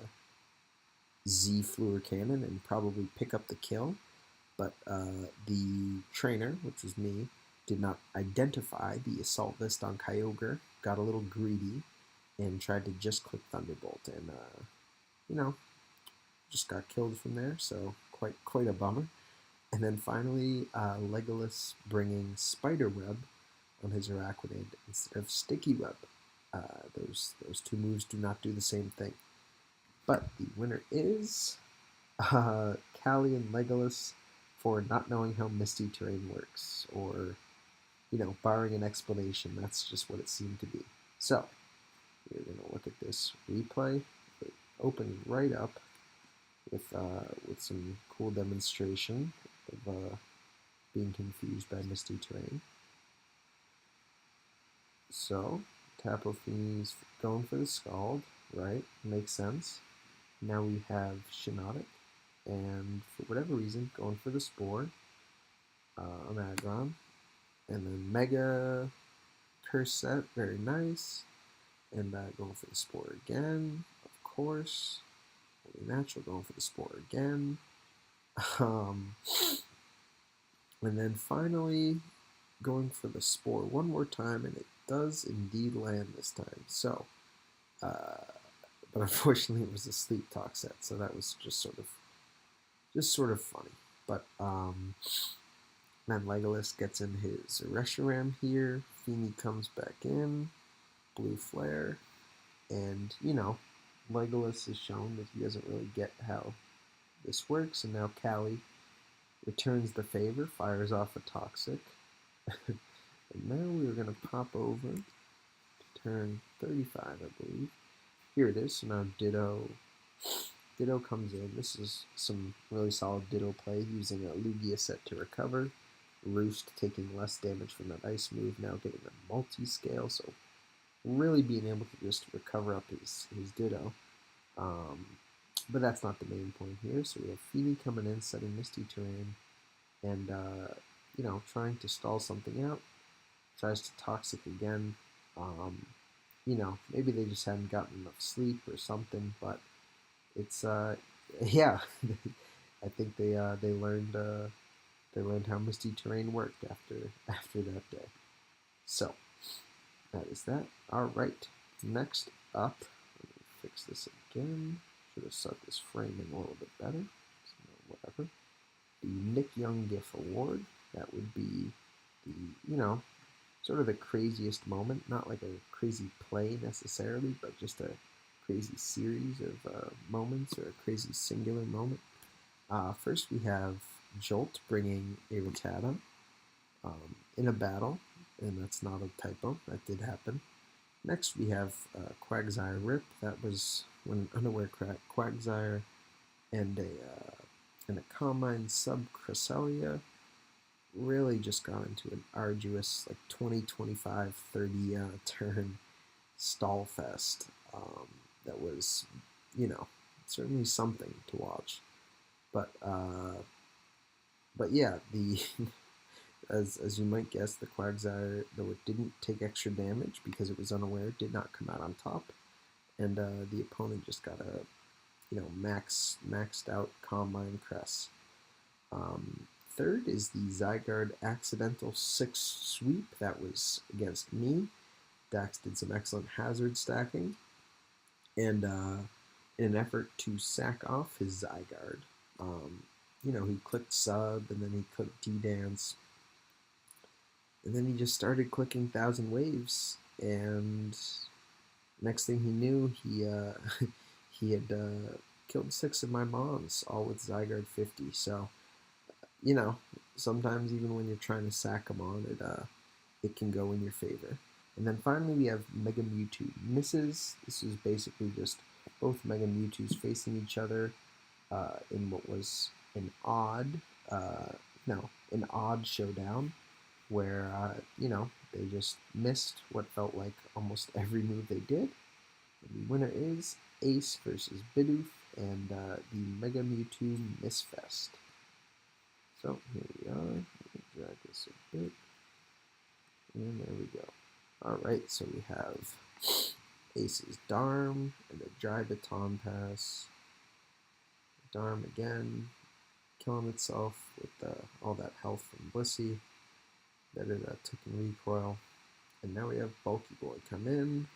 Z Fluor Cannon and probably pick up the kill, but the trainer, which was me, did not identify the Assault Vest on Kyogre, got a little greedy, and tried to just click Thunderbolt, and just got killed from there, so quite a bummer. And then finally, Legolas bringing Spiderweb on his Araquanid instead of Sticky Web. Those two moves do not do the same thing. But the winner is Callie and Legolas for not knowing how Misty Terrain works, or, barring an explanation, that's just what it seemed to be. So, we're going to look at this replay. It opens right up with some cool demonstration of being confused by Misty Terrain. So, Tapu Fini's going for the Scald, right? Makes sense. Now we have Shiinotic, and for whatever reason, going for the Spore on Aggron. And then Mega Curse Set, very nice. And going for the Spore again, of course. Holy Natural, going for the Spore again. And then finally, going for the Spore one more time, and it does indeed land this time. So, but unfortunately it was a Sleep Talk set, so that was just sort of funny. But then Legolas gets in his Reshiram here. Fini comes back in, Blue Flare, and Legolas has shown that he doesn't really get how this works, and now Callie returns the favor, fires off a Toxic. And now we're going to pop over to turn 35, I believe. Here it is. So now Ditto comes in. This is some really solid Ditto play using a Lugia set to recover. Roost taking less damage from that ice move, now getting a multi-scale, so really being able to just recover up his Ditto. Um, but that's not the main point here. So we have Feeny coming in, setting Misty Terrain, and trying to stall something out. Tries to Toxic again. Maybe they just hadn't gotten enough sleep or something, but it's yeah. I think they learned how Misty Terrain worked after that day. So that is that. All right. Next up, let me fix this again. Should have set this framing a little bit better. So, whatever. The Nick Young GIF Award. That would be the sort of the craziest moment. Not like a crazy play necessarily, but just a crazy series of moments or a crazy singular moment. First, we have Jolt bringing a Rattata in a battle, and that's not a typo. That did happen. Next, we have Quagsire Rip. That was when an unaware Quagsire and a Combine sub Cresselia really just got into an arduous, like 20, 25, 30 turn stall fest that was, certainly something to watch. But yeah, the as you might guess, the Quagsire, though it didn't take extra damage because it was unaware, did not come out on top, and the opponent just got a maxed out Combine Cress. Third is the Zygarde accidental 6 sweep. That was against me. Dax did some excellent hazard stacking, and in an effort to sack off his Zygarde, he clicked sub, and then he clicked D-Dance, and then he just started clicking Thousand Waves, and next thing he knew, he had killed 6 of my mons, all with Zygarde 50, so, sometimes even when you're trying to sack them on, it can go in your favor. And then finally we have Mega Mewtwo misses. This is basically just both Mega Mewtwo's facing each other in what was an odd showdown where they just missed what felt like almost every move they did. And the winner is Ace versus Bidoof and the Mega Mewtwo Misfest. So here we are. Let me drag this a bit. And there we go. Alright, so we have Ace's Darm and a Dry Baton Pass. Darm again, killing itself with all that health from Blissey. That is taking recoil. And now we have Bulky Boy come in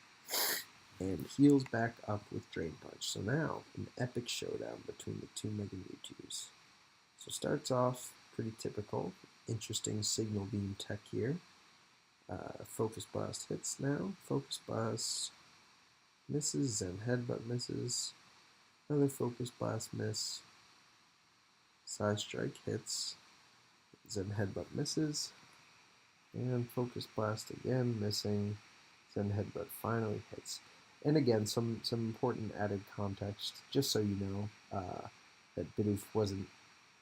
and heals back up with Drain Punch. So now, an epic showdown between the two Mega Mewtwo's. So starts off pretty typical. Interesting Signal Beam tech here. Focus Blast hits now. Focus Blast misses, and Headbutt misses. Another Focus Blast miss. Side Strike hits. Zen Headbutt misses. And Focus Blast again missing. Zen Headbutt finally hits. And again, some important added context, just so you know that Bidoof wasn't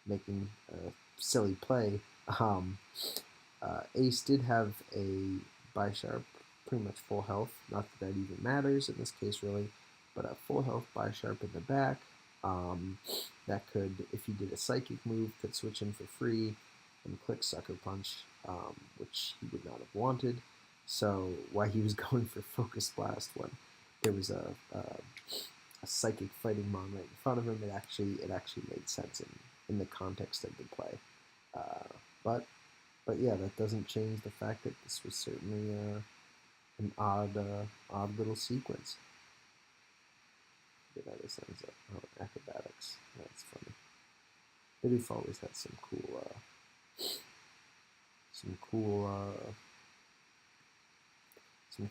making a silly play. Ace did have a Bisharp, pretty much full health. Not that that even matters in this case, really, but a full health Bisharp in the back. That could, if he did a Psychic move, could switch in for free and click Sucker Punch, which he would not have wanted. So why he was going for Focus Blast when there was a Psychic Fighting Mon right in front of him, it actually made sense in the context of the play. But yeah, that doesn't change the fact that this was certainly an odd little sequence. That is ends up. Oh, acrobatics. That's funny. Bidoof always had some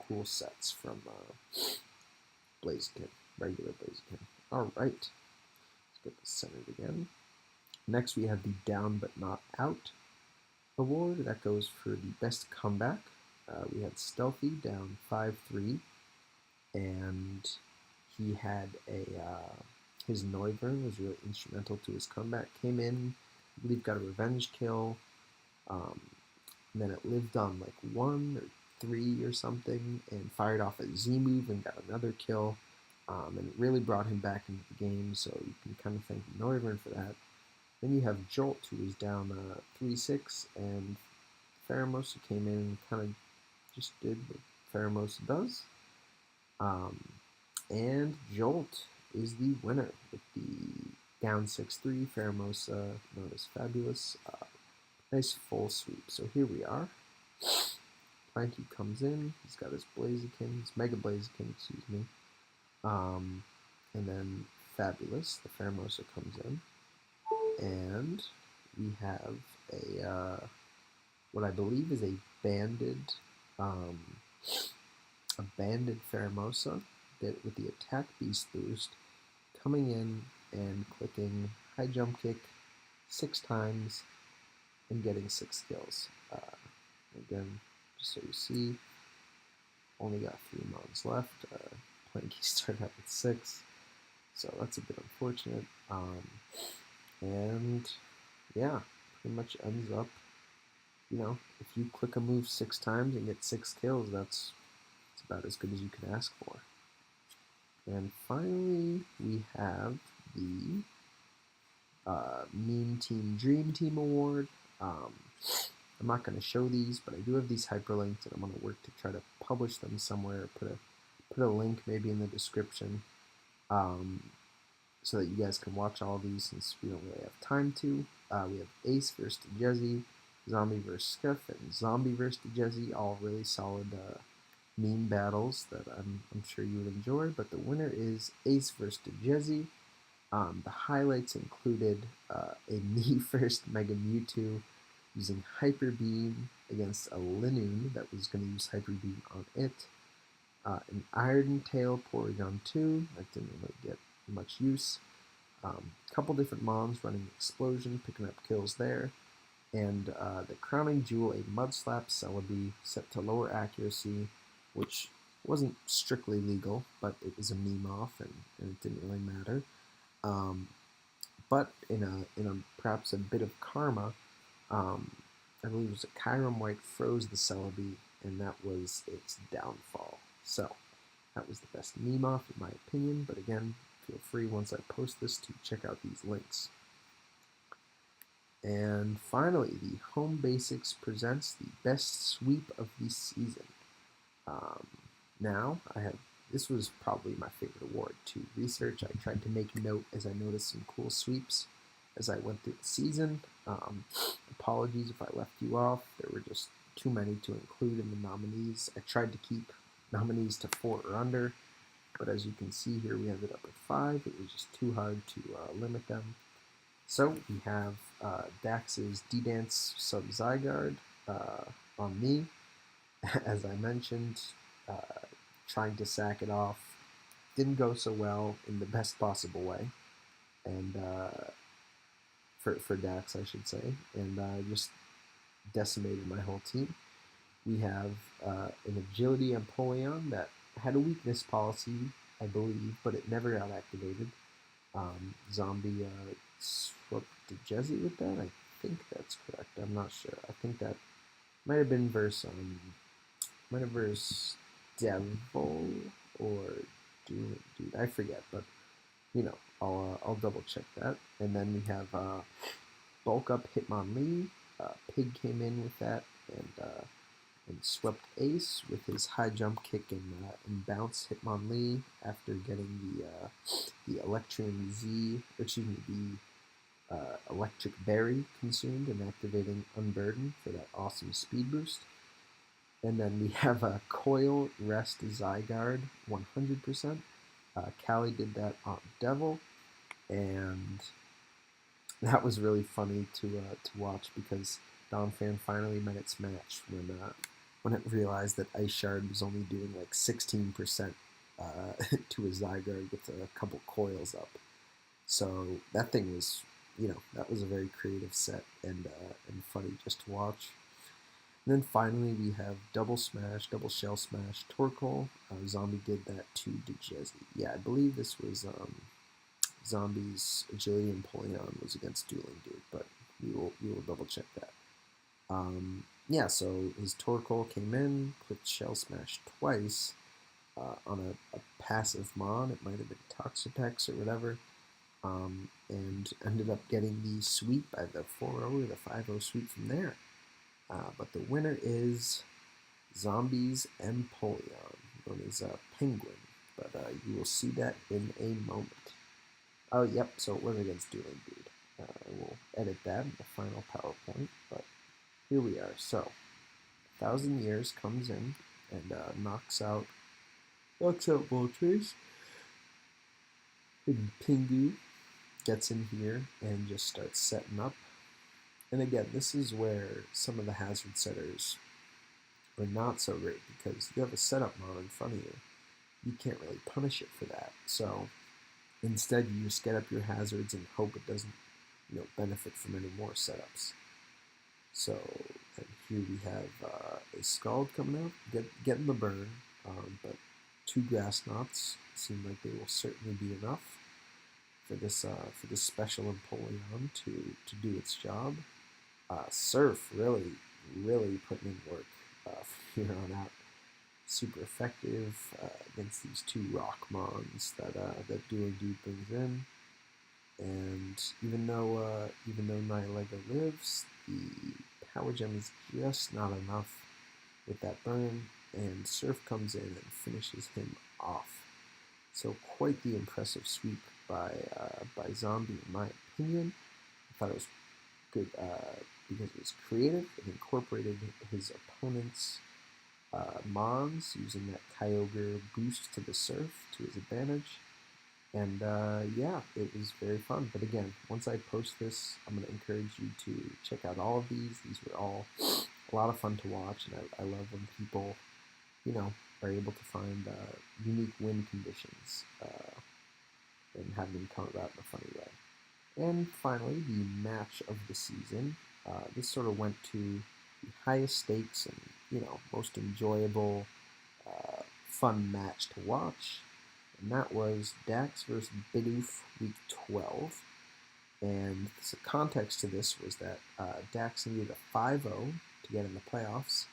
cool sets from Blaziken, regular Blaziken. All right, let's get this centered again. Next, we have the Down But Not Out award. That goes for the best comeback. We had Stealthy down 5-3, and he had his Noivern was really instrumental to his comeback. Came in, I believe, got a revenge kill. Um, and then it lived on like 1 or 3 or something, and fired off a Z move and got another kill. And it really brought him back into the game, so you can kind of thank Northern for that. Then you have Jolt, who was down 3-6, and Pheromosa came in and kind of just did what Pheromosa does. And Jolt is the winner with the down 6-3. Pheromosa, known as Fabulous. Nice full sweep. So here we are. Planky comes in. He's got his Blaziken, his Mega Blaziken, excuse me. And then Fabulous, the Pheromosa, comes in. And we have what I believe is a banded Pheromosa that with the attack beast boost coming in and clicking high jump kick 6 times and getting 6 kills. Again, just so you see, only got 3 mons left. Planky started out with 6, so that's a bit unfortunate. And yeah, pretty much ends up, if you click a move 6 times and get 6 kills, that's about as good as you can ask for. And finally, we have the Meme Team Dream Team Award. I'm not going to show these, but I do have these hyperlinked, and I'm going to work to try to publish them somewhere. Put a link maybe in the description, so that you guys can watch all these since we don't really have time to. We have Ace versus Jezzy, Zombie versus Skiff, and Zombie versus Jezzy, all really solid meme battles that I'm sure you would enjoy. But the winner is Ace versus Jezzy. The highlights included a me first Mega Mewtwo using Hyper Beam against a Linoon that was going to use Hyper Beam on it. An Iron Tail Porygon 2 that didn't really get much use. A couple different mons running Explosion, picking up kills there. And the crowning jewel, a Mudslap Celebi set to lower accuracy, which wasn't strictly legal, but it was a meme off, and it didn't really matter. But in a perhaps a bit of karma, I believe it was a Kyurem White froze the Celebi, and that was its downfall. So that was the best meme off in my opinion. But again, feel free once I post this to check out these links. And finally, the Home Basics presents the best sweep of the season. Now, this was probably my favorite award to research. I tried to make note as I noticed some cool sweeps as I went through the season. Apologies if I left you off. There were just too many to include in the nominees. I tried to keep nominees to 4 or under, but as you can see here, we ended up with 5. It was just too hard to limit them. So we have Dax's D-Dance Sub-Zygarde on me. As I mentioned, trying to sack it off didn't go so well in the best possible way, and for Dax, I should say, and just decimated my whole team. We have an Agility Empoleon that had a weakness policy, I believe, but it never got activated. Zombie swept to Jezzy with that. I think that's correct. I'm not sure. I think that might have been versus Devil or Dude. I forget, but I'll double check that. And then we have Bulk Up Hitmonlee. Pig came in with that and swept Ace with his high jump kick and bounce Hitmonlee after getting the Electrium Z, the Electric Berry consumed and activating Unburden for that awesome speed boost. And then we have a Coil Rest Zygarde 100%. Callie did that on Devil, and that was really funny to watch because Donphan finally met its match when it realized that Ice Shard was only doing like 16% to a Zygarde with a couple coils up. So that thing was, that was a very creative set and funny just to watch. And then finally we have Double Shell Smash, Torkoal. Zombie did that to Jezzy. Yeah, I believe this was Zombie's Agility Empoleon was against Dueling Dude, but we will double check that. Yeah, so his Torkoal came in, clicked Shell Smash twice on a passive Mon. It might have been Toxapex or whatever, and ended up getting the sweep, either the 4-0 or the 5-0 sweep from there. But the winner is Zombies Empoleon, known as Penguin. But you will see that in a moment. Oh, yep, so it was against Dueling Dude. We'll edit that in the final PowerPoint, but here we are. So, 1,000 Years comes in and knocks out Voltrace, and Pingu gets in here and just starts setting up. And again, this is where some of the hazard setters are not so great because you have a setup mod in front of you. You can't really punish it for that. So instead, you just get up your hazards and hope it doesn't, benefit from any more setups. So and here we have a Scald coming out, getting the burn, but 2 Grass Knots seem like they will certainly be enough for this special Empoleon to do its job. Surf really putting in work from here on out. Super effective against these 2 Rock Mons that Duo Dude brings in. And even though Nihilego lives, the Power Gem is just not enough with that burn, and Surf comes in and finishes him off. So quite the impressive sweep by Zombie, in my opinion. I thought it was good because it was creative. It incorporated his opponent's Mons using that Kyogre boost to the Surf to his advantage. And yeah, it was very fun. But again, once I post this, I'm going to encourage you to check out all of these. These were all a lot of fun to watch, and I love when people, are able to find unique win conditions and have them come about in a funny way. And finally, the match of the season. This sort of went to the highest stakes and most enjoyable, fun match to watch, and that was Dax versus Bidoof Week 12. And the context to this was that Dax needed a 5-0 to get in the playoffs.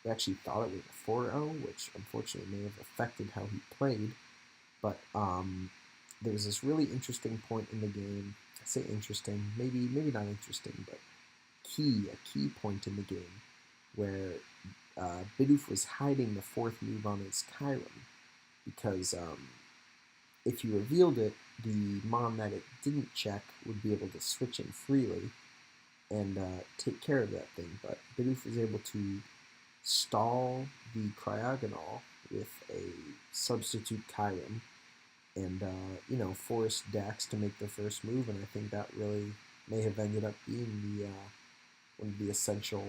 We actually thought it was a 4-0, which unfortunately may have affected how he played. But there was this really interesting point in the game. I say interesting, maybe not interesting, but a key point in the game where Bidoof was hiding the 4th move on his Kyurem because if you revealed it, the Mon that it didn't check would be able to switch in freely and take care of that thing. But Bidoof was able to stall the Cryogonal with a substitute Kyurem and, force Dax to make the first move. And I think that really may have ended up being the one of the essential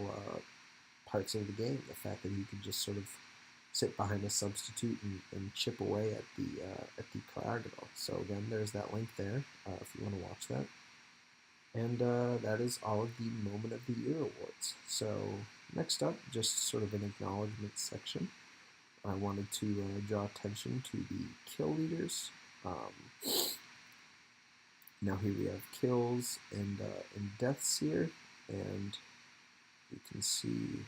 parts of the game. The fact that he could just sort of sit behind a substitute and chip away at the Cryogonal. So again, there's that link there if you want to watch that. And that is all of the Moment of the Year awards. So next up, just sort of an acknowledgement section. I wanted to draw attention to the kill leaders. Now here we have kills and deaths here, and you can see,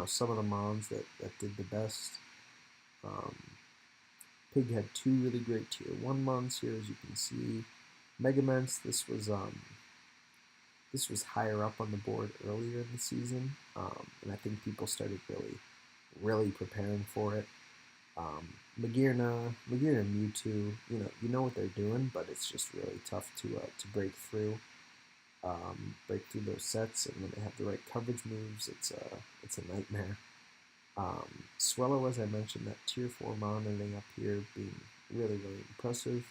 some of the Mons that did the best. Pig had 2 really great tier 1 Mons here, as you can see. Megaments, this was higher up on the board earlier in the season, and I think people started really preparing for it. Magearna and Mewtwo, you know what they're doing, but it's just really tough to break through those sets, and when they have the right coverage moves, it's a nightmare. Swellow, as I mentioned, that tier 4 Mon ending up here being really impressive.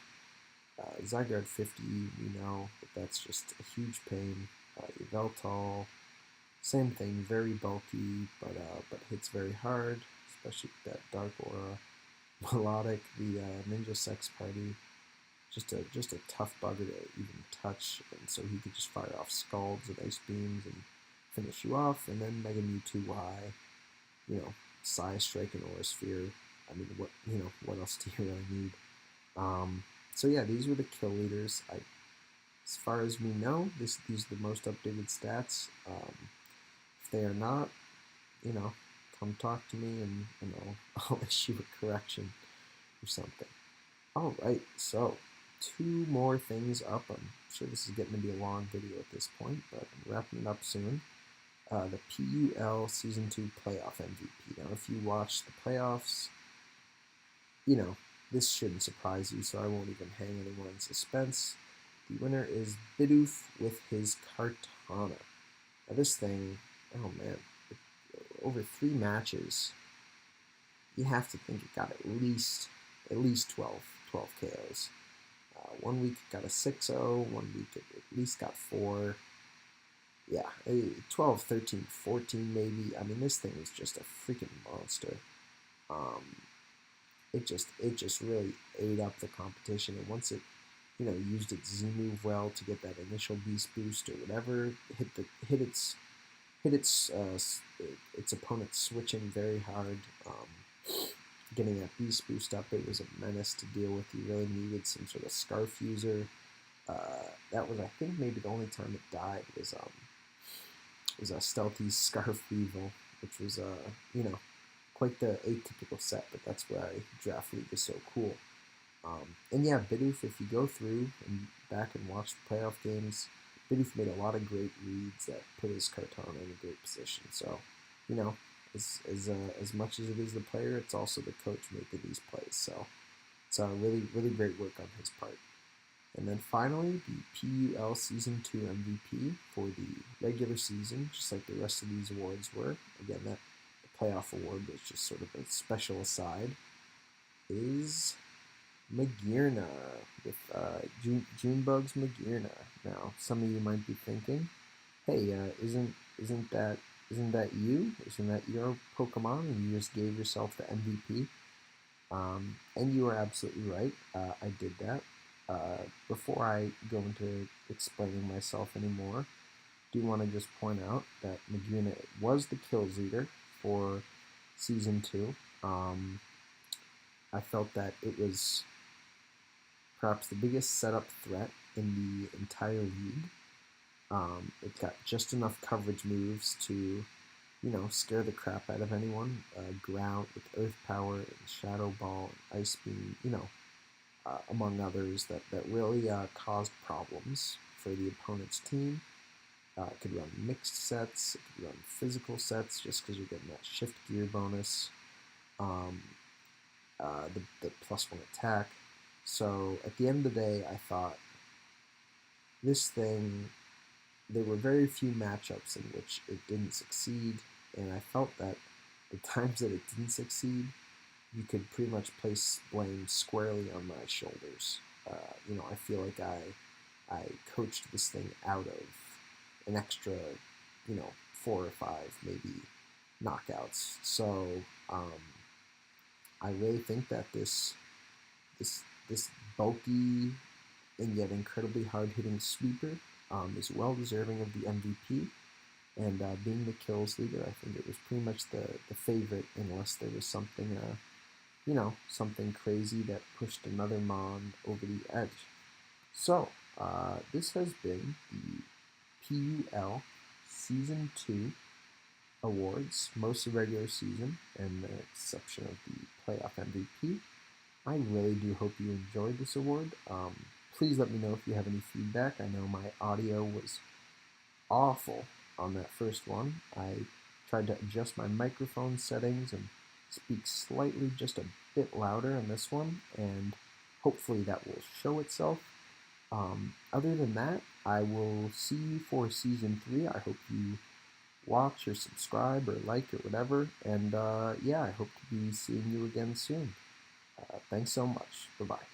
Zygarde 50, we know that that's just a huge pain. Yveltal, same thing, very bulky, but hits very hard, especially with that Dark Aura. Melodic, the Ninja Sex Party, just a tough bugger to even touch, and so he could just fire off Scalds and Ice Beams and finish you off, and then Mega Mewtwo Y, Psy Strike and Aura Sphere. I mean, what else do you really need? So yeah, these were the kill leaders. As far as we know, these are the most updated stats. If they are not, come talk to me and I'll issue a correction or something. All right, so two more things up. I'm sure this is getting to be a long video at this point, but I'm wrapping it up soon. The PUL Season 2 Playoff MVP. Now, if you watch the playoffs, this shouldn't surprise you, so I won't even hang anyone in suspense. The winner is Bidoof with his Kartana. Now, this thing, oh man, over 3 matches, you have to think it got at least 12 KOs. 1 week it got a 6-0, 1 week it at least got 4. Yeah, 12, 13, 14 maybe. I mean, this thing is just a freaking monster. It just really ate up the competition, and once it used its Z move well to get that initial beast boost or whatever, hit its opponent switching very hard. Getting that beast boost up, it was a menace to deal with. You really needed some sort of scarf user. That was, I think, maybe the only time it died was a stealthy scarf weevil, which was quite the atypical set, but that's why Draft League is so cool. And yeah, Bidoof, if you go through and back and watch the playoff games, Bidoof made a lot of great reads that put his Kartana in a great position. So, as much as it is the player, it's also the coach making these plays. So it's really, really great work on his part. And then finally, the PUL Season 2 MVP for the regular season, just like the rest of these awards were. Again, that playoff award was just sort of a special aside, is Magearna with Junebug's Magearna. Now, some of you might be thinking, hey, isn't that you? Isn't that your Pokemon? And you just gave yourself the MVP. And you are absolutely right. I did that. Before I go into explaining myself anymore, I do want to just point out that Magearna was the kills leader for Season 2. I felt that it was perhaps the biggest setup threat in the entire league. It got just enough coverage moves to, scare the crap out of anyone. Ground with Earth Power and Shadow Ball and Ice Beam, among others that really caused problems for the opponent's team. It could run mixed sets, it could run physical sets just because you're getting that shift gear bonus, the +1 attack. So at the end of the day, I thought this thing, there were very few matchups in which it didn't succeed, and I felt that the times that it didn't succeed, you could pretty much place blame squarely on my shoulders. I feel like I coached this thing out of an extra, 4 or 5 maybe knockouts. So I really think that this bulky and yet incredibly hard-hitting sweeper is well deserving of the MVP. And being the kills leader, I think it was pretty much the favorite, unless there was something something crazy that pushed another Mon over the edge. So, this has been the PUL Season 2 awards, most of regular season, and the exception of the playoff MVP. I really do hope you enjoyed this award. Please let me know if you have any feedback. I know my audio was awful on that first one. I tried to adjust my microphone settings and speak slightly just a bit louder on this one, and hopefully that will show itself. Other than that, I will see you for Season 3. I hope you watch or subscribe or like or whatever, and yeah, I hope to be seeing you again soon. Thanks so much. Bye-bye.